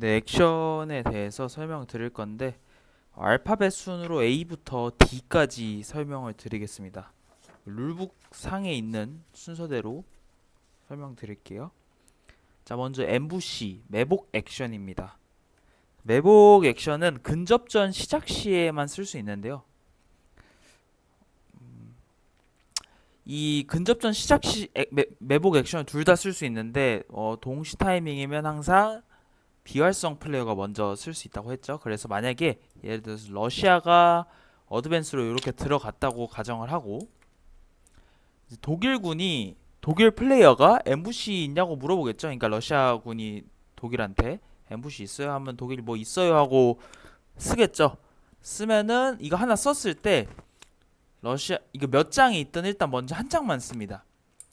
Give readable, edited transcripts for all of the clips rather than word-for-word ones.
네, 액션에 대해서 설명을 드릴 건데 알파벳 순으로 A부터 D까지 설명을 드리겠습니다. 룰북 상에 있는 순서대로 설명드릴게요. 자, 먼저 엠부시, 매복 액션입니다. 매복 액션은 근접전 시작 시에만 쓸 수 있는데요. 이 근접전 시작 시 매복 액션을 둘 다 쓸 수 있는데 동시 타이밍이면 항상 비활성 플레이어가 먼저 쓸 수 있다고 했죠. 그래서 만약에 예를 들어서 러시아가 어드밴스로 이렇게 들어갔다고 가정을 하고 독일군이 독일 플레이어가 엠부시 있냐고 물어보겠죠. 그러니까 러시아군이 독일한테 엠부시 있어요 하면 독일이 뭐 있어요 하고 쓰겠죠. 쓰면은 이거 하나 썼을 때 러시아 이거 몇 장이 있든 일단 먼저 한 장만 씁니다.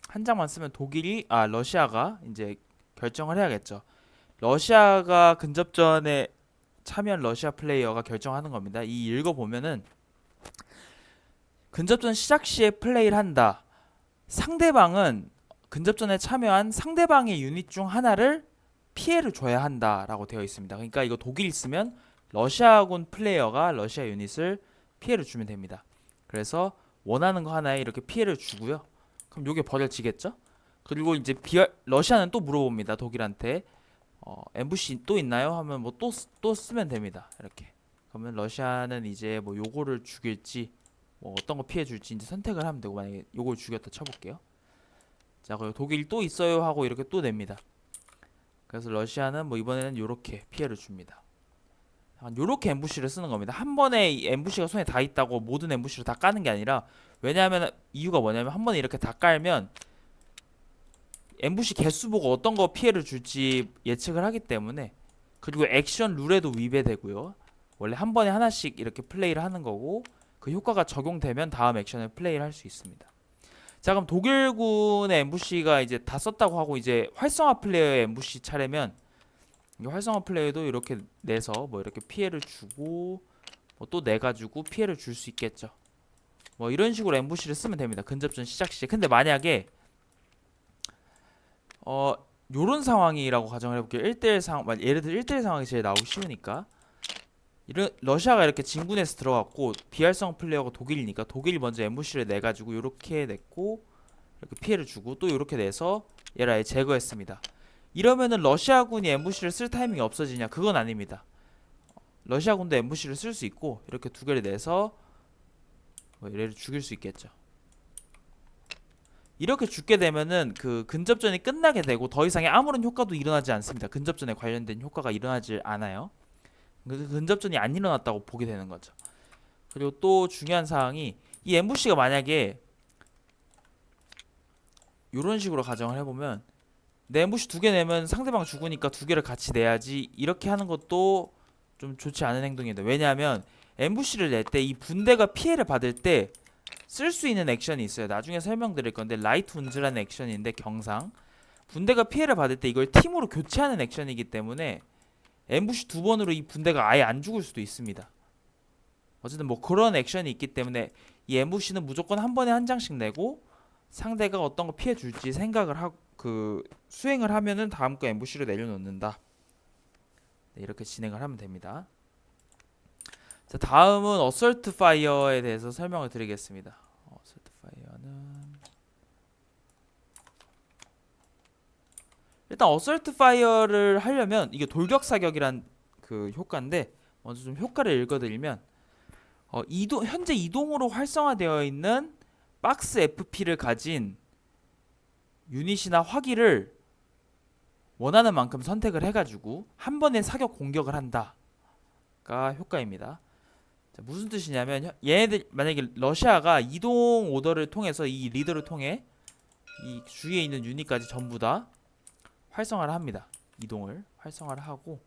한 장만 쓰면 러시아가 이제 결정을 해야겠죠. 러시아가 근접전에 참여한 러시아 플레이어가 결정하는 겁니다. 이 읽어보면은 근접전 시작 시에 플레이를 한다. 상대방은 근접전에 참여한 상대방의 유닛 중 하나를 피해를 줘야 한다라고 되어 있습니다. 그러니까 이거 독일 쓰면 러시아군 플레이어가 러시아 유닛을 피해를 주면 됩니다. 그래서 원하는 거 하나에 이렇게 피해를 주고요. 그럼 요게 버려지겠죠? 그리고 이제 러시아는 또 물어봅니다. 독일한테 엠부시 또 있나요? 하면 뭐 또 쓰면 됩니다. 이렇게. 그러면 러시아는 이제 뭐 요거를 죽일지 뭐 어떤 거 피해 줄지 이제 선택을 하면 되고 만약에 요걸 죽였다 쳐볼게요. 자, 그리고 독일 또 있어요 하고 이렇게 또 냅니다. 그래서 러시아는 뭐 이번에는 요렇게 피해를 줍니다. 요렇게 엠부시를 쓰는 겁니다. 한 번에 이 엠부시가 손에 다 있다고 모든 엠부시를 다 까는 게 아니라 왜냐하면 이유가 뭐냐면 한 번에 이렇게 다 깔면 엠부시 개수 보고 어떤 거 피해를 줄지 예측을 하기 때문에 그리고 액션 룰에도 위배되고요. 원래 한 번에 하나씩 이렇게 플레이를 하는 거고 그 효과가 적용되면 다음 액션을 플레이를 할 수 있습니다. 자, 그럼 독일군의 엠부시가 이제 다 썼다고 하고 이제 활성화 플레이어의 엠부시 차례면 활성화 플레이어도 이렇게 내서 뭐 이렇게 피해를 주고 뭐 또 내가지고 피해를 줄 수 있겠죠. 뭐 이런 식으로 엠부시를 쓰면 됩니다. 근접전 시작 시에. 근데 만약에 어 요런 상황이라고 가정을 해볼게요. 1대1 상황, 예를 들어 1대1 상황이 제일 나오기 쉬우니까 러시아가 이렇게 진군에서 들어갔고 비활성 플레이어가 독일이니까 독일이 먼저 엠부시를 내가지고 이렇게 냈고 이렇게 피해를 주고 또 이렇게 내서 얘를 아예 제거했습니다. 이러면은 러시아군이 엠부시를 쓸 타이밍이 없어지냐? 그건 아닙니다. 러시아군도 엠부시를 쓸 수 있고 이렇게 두 개를 내서 뭐 얘를 죽일 수 있겠죠. 이렇게 죽게 되면은 그 근접전이 끝나게 되고 더 이상의 아무런 효과도 일어나지 않습니다. 근접전에 관련된 효과가 일어나지 않아요. 그 근접전이 안 일어났다고 보게 되는 거죠. 그리고 또 중요한 사항이 이 엠부시가 만약에 이런 식으로 가정을 해보면 내 엠부시 두 개 내면 상대방 죽으니까 두 개를 같이 내야지 이렇게 하는 것도 좀 좋지 않은 행동입니다. 왜냐하면 엠부시를 낼 때 이 분대가 피해를 받을 때 쓸 수 있는 액션이 있어요. 나중에 설명드릴 건데 라이트 운즈라는 액션인데 경상 분대가 피해를 받을 때 이걸 팀으로 교체하는 액션이기 때문에 엠부시 두 번으로 이 분대가 아예 안 죽을 수도 있습니다. 어쨌든 뭐 그런 액션이 있기 때문에 이 엠부시는 무조건 한 번에 한 장씩 내고 상대가 어떤 거 피해 줄지 생각을 하고 그 수행을 하면은 다음 거 엠부시를 내려놓는다. 네, 이렇게 진행을 하면 됩니다. 자, 다음은 어설트 파이어에 대해서 설명을 드리겠습니다. 어설트 파이어는 일단 어설트 파이어를 하려면 이게 돌격 사격이란 그 효과인데 먼저 좀 효과를 읽어드리면 현재 이동으로 활성화되어 있는 박스 FP를 가진 유닛이나 화기를 원하는 만큼 선택을 해가지고 한 번에 사격 공격을 한다가 효과입니다. 자, 무슨 뜻이냐면 얘네들 만약에 러시아가 이동 오더를 통해서 이 리더를 통해 이 주위에 있는 유닛까지 전부 다 활성화를 합니다. 이동을 활성화를 하고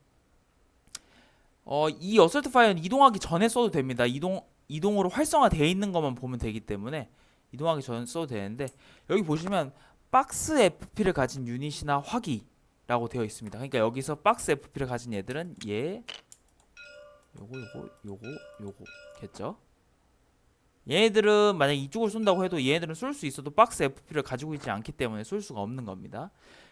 이 어설트 파이어는 이동하기 전에 써도 됩니다. 이동으로 활성화되어 있는 것만 보면 되기 때문에 이동하기 전에 써도 되는데 여기 보시면 박스 FP를 가진 유닛이나 화기라고 되어 있습니다. 그러니까 여기서 박스 FP를 가진 얘들은 얘 요거겠죠. 얘네들은 만약 이쪽을 쏜다고 해도 얘네들은 쏠 수 있어도 박스 FP를 가지고 있지 않기 때문에 쏠 수가 없는 겁니다.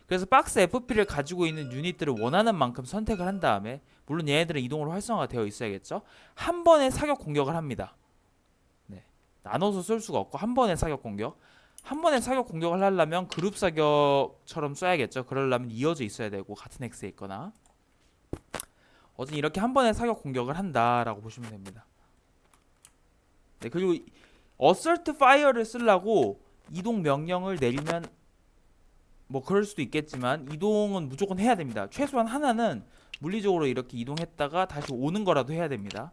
그래서 박스 FP를 가지고 있는 유닛들을 원하는 만큼 선택을 한 다음에, 물론 얘네들은 이동으로 활성화가 되어 있어야겠죠. 한 번에 사격 공격을 합니다. 네. 나눠서 쏠 수가 없고 한 번에 사격 공격. 한 번에 사격 공격을 하려면 그룹 사격처럼 쏴야겠죠. 그러려면 이어져 있어야 되고 같은 엑스에 있거나. 어쨌든 이렇게 한 번에 사격 공격을 한다라고 보시면 됩니다. 네, 그리고 어설트 파이어를 쓰려고 이동 명령을 내리면 뭐 그럴 수도 있겠지만 이동은 무조건 해야 됩니다. 최소한 하나는 물리적으로 이렇게 이동했다가 다시 오는 거라도 해야 됩니다.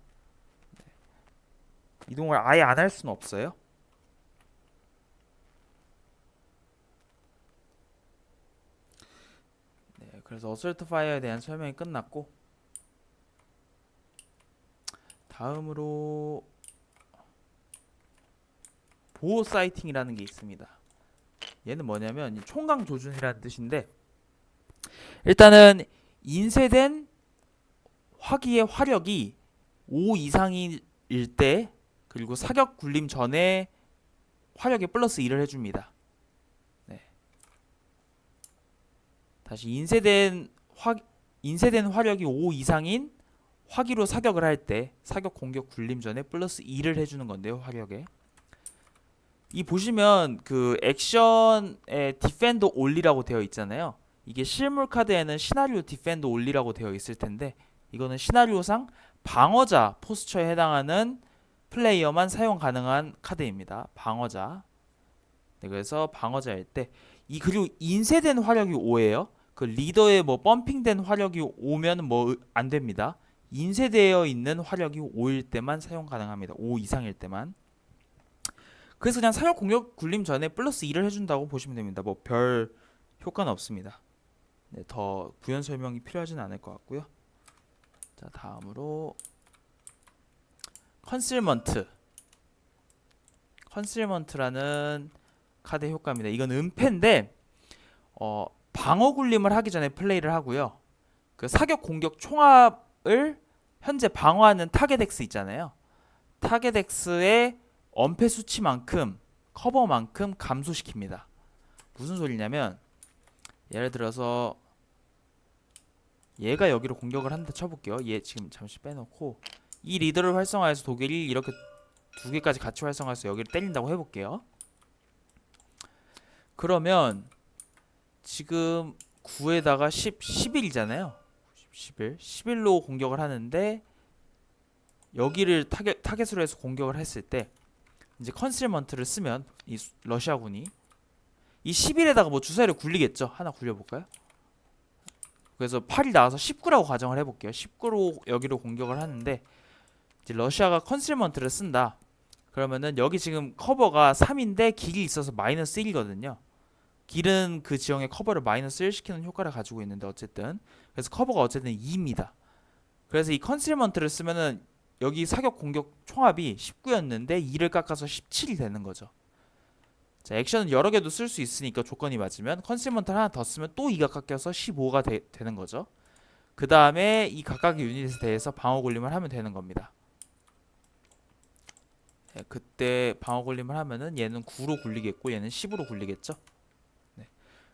이동을 아예 안 할 수는 없어요. 네, 그래서 어설트 파이어에 대한 설명이 끝났고, 다음으로 보호 사이팅이라는 게 있습니다. 얘는 뭐냐면 총강 조준이라는 뜻인데, 일단은 인쇄된 화기의 화력이 5 이상일 때, 그리고 사격 굴림 전에 화력에 플러스 1을 해줍니다. 네. 다시 인쇄된 화력이 5 이상인 화기로 사격을 할 때 사격 공격 굴림 전에 플러스 2를 해주는 건데요. 화력에. 이 보시면 그 액션에 디펜더 올리라고 되어 있잖아요. 이게 실물 카드에는 시나리오 디펜더 올리라고 되어 있을 텐데, 이거는 시나리오상 방어자 포스처에 해당하는 플레이어만 사용 가능한 카드입니다. 방어자. 네, 그래서 방어자일 때 그리고 인쇄된 화력이 5예요. 그 리더에 뭐 펌핑된 화력이 5면 뭐 안 됩니다. 인쇄되어 있는 화력이 5일 때만 사용 가능합니다. 5 이상일 때만. 그래서 그냥 사격 공격 굴림 전에 플러스 2를 해준다고 보시면 됩니다. 뭐 별 효과는 없습니다. 네, 더 부연 설명이 필요하지는 않을 것 같고요. 자, 다음으로 컨실먼트라는 카드 효과입니다. 이건 은폐인데 방어 굴림을 하기 전에 플레이를 하고요. 그 사격 공격 총합을 현재 방어하는 타겟 X 있잖아요. 타겟 X의 엄폐 수치만큼, 커버만큼 감소시킵니다. 무슨 소리냐면, 예를 들어서 얘가 여기로 공격을 한다 쳐볼게요. 얘 지금 잠시 빼놓고 이 리더를 활성화해서 독일이 이렇게 2개까지 같이 활성화해서 여기를 때린다고 해볼게요. 그러면 지금 9에다가 10, 11이잖아요. 11로 공격을 하는데, 여기를 타겟으로 해서 공격을 했을 때 이제 컨실먼트를 쓰면 이 러시아군이 이 11에다가 뭐 주사위를 굴리겠죠. 하나 굴려볼까요? 그래서 8이 나와서 19라고 가정을 해볼게요. 19로 여기로 공격을 하는데, 이제 러시아가 컨실먼트를 쓴다. 그러면은 여기 지금 커버가 3인데 길이 있어서 마이너스 1이거든요. 길은 그 지형의 커버를 마이너스 1 시키는 효과를 가지고 있는데, 어쨌든 그래서 커버가 어쨌든 2입니다. 그래서 이 컨실먼트를 쓰면은 여기 사격 공격 총합이 19였는데 2를 깎아서 17이 되는 거죠. 자, 액션은 여러 개도 쓸 수 있으니까 조건이 맞으면 컨실먼트를 하나 더 쓰면 또 2가 깎여서 15가 되는 거죠. 그 다음에 이 각각의 유닛에 대해서 방어 굴림을 하면 되는 겁니다. 네, 그때 방어 굴림을 하면은 얘는 9로 굴리겠고 얘는 10으로 굴리겠죠. 네.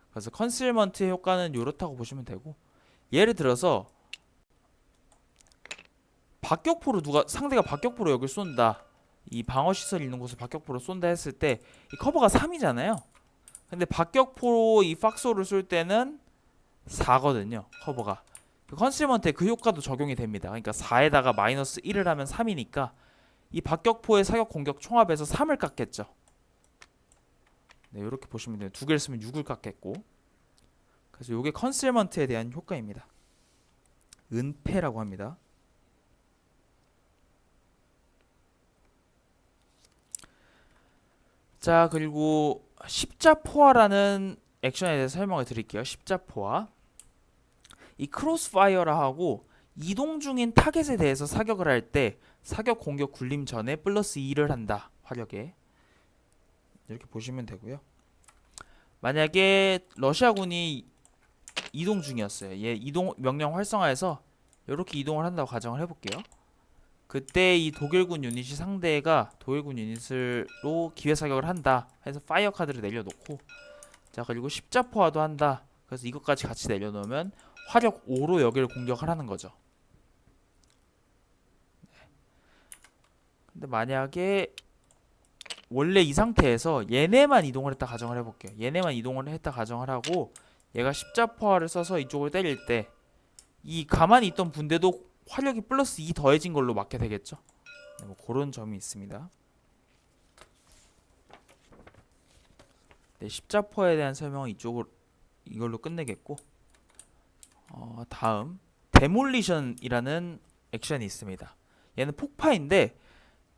그래서 컨실먼트의 효과는 이렇다고 보시면 되고, 예를 들어서 박격포로 상대가 박격포로 여길 쏜다. 이 방어 시설 있는 곳을 박격포로 쏜다 했을 때 이 커버가 3이잖아요. 근데 박격포로 이 팍소를 쏠 때는 4거든요. 커버가. 그 컨실먼트에 그 효과도 적용이 됩니다. 그러니까 4에다가 마이너스 1을 하면 3이니까 이 박격포의 사격 공격 총합에서 3을 깎겠죠. 네, 이렇게 보시면 돼요. 2개를 쓰면 6을 깎겠고. 그래서 이게 컨실먼트에 대한 효과입니다. 은폐라고 합니다. 자, 그리고 십자포화라는 액션에 대해서 설명을 드릴게요. 십자포화. 이 크로스파이어라 하고 이동 중인 타겟에 대해서 사격을 할 때 사격 공격 굴림 전에 플러스 2를 한다. 화력에. 이렇게 보시면 되고요. 만약에 러시아군이 이동 중이었어요. 얘 이동 명령 활성화해서 이렇게 이동을 한다고 가정을 해볼게요. 그때 이 독일군 유닛이 상대가 독일군 유닛으로 기회 사격을 한다 해서 파이어 카드를 내려놓고, 자, 그리고 십자포화도 한다. 그래서 이것까지 같이 내려놓으면 화력 5로 여기를 공격하라는 거죠. 근데 만약에 원래 이 상태에서 얘네만 이동을 했다 가정을 해볼게요. 얘네만 이동을 했다 가정을 하고 얘가 십자포화를 써서 이쪽을 때릴 때 이 가만히 있던 분대도 화력이 플러스 2 더해진 걸로 맞게 되겠죠. 네, 뭐 그런 점이 있습니다. 네, 십자포화에 대한 설명은 이걸로 끝내겠고, 다음 데몰리션이라는 액션이 있습니다. 얘는 폭파인데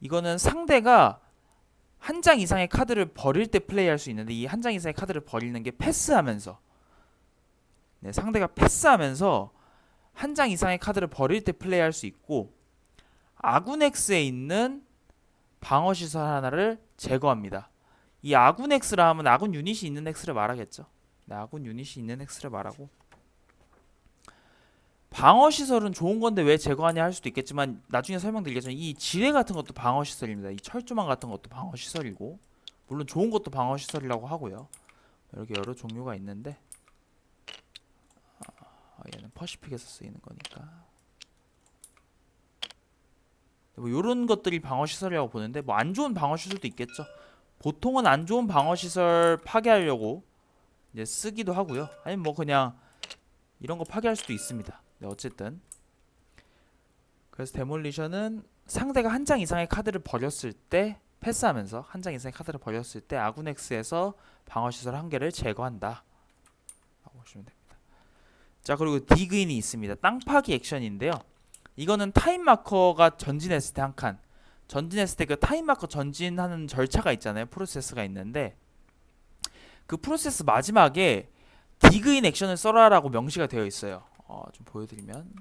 이거는 상대가 한 장 이상의 카드를 버릴 때 플레이할 수 있는데 이 한 장 이상의 카드를 버리는 게 패스하면서, 네, 상대가 패스하면서 한 장 이상의 카드를 버릴 때 플레이할 수 있고 아군 X에 있는 방어 시설 하나를 제거합니다. 이 아군 X라 하면 아군 유닛이 있는 X를 말하겠죠. 네, 아군 유닛이 있는 X를 말하고 방어 시설은 좋은 건데 왜 제거하냐 할 수도 있겠지만 나중에 설명드리겠지만 이 지뢰 같은 것도 방어 시설입니다. 이 철조망 같은 것도 방어 시설이고 물론 좋은 것도 방어 시설이라고 하고요. 이렇게 여러 종류가 있는데 얘는 퍼시픽에서 쓰이는 거니까 뭐 이런 것들이 방어 시설이라고 보는데 뭐 안 좋은 방어 시설도 있겠죠. 보통은 안 좋은 방어 시설 파괴하려고 이제 쓰기도 하고요. 아니면 뭐 그냥 이런 거 파괴할 수도 있습니다. 네, 어쨌든 그래서 데몰리션은 상대가 한 장 이상의 카드를 버렸을 때 패스하면서 한 장 이상의 카드를 버렸을 때 아군 X에서 방어 시설 한 개를 제거한다 라고 보시면 됩니다. 자, 그리고 디그인이 있습니다. 땅 파기 액션인데요. 이거는 타임 마커가 전진했을 때 한 칸, 전진했을 때 그 타임 마커 전진하는 절차가 있잖아요. 프로세스가 있는데 그 프로세스 마지막에 디그인 액션을 써라라고 명시가 되어 있어요. 좀 보여드리면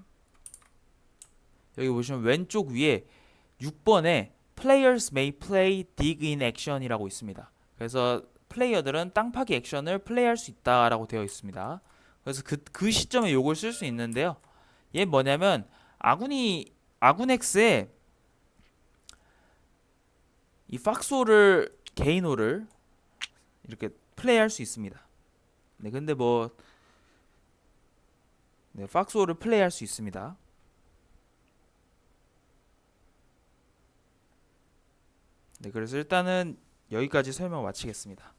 여기 보시면 왼쪽 위에 6번에 Players may play dig in action이라고 있습니다. 그래서 플레이어들은 땅 파기 액션을 플레이할 수 있다라고 되어 있습니다. 그래서 그 시점에 요걸 쓸 수 있는데요. 얘 뭐냐면 아군 X에 이 팍소를 게이노를 이렇게 플레이할 수 있습니다. 네, 근데 뭐 네, 팍소를 플레이할 수 있습니다. 네, 그래서 일단은 여기까지 설명 마치겠습니다.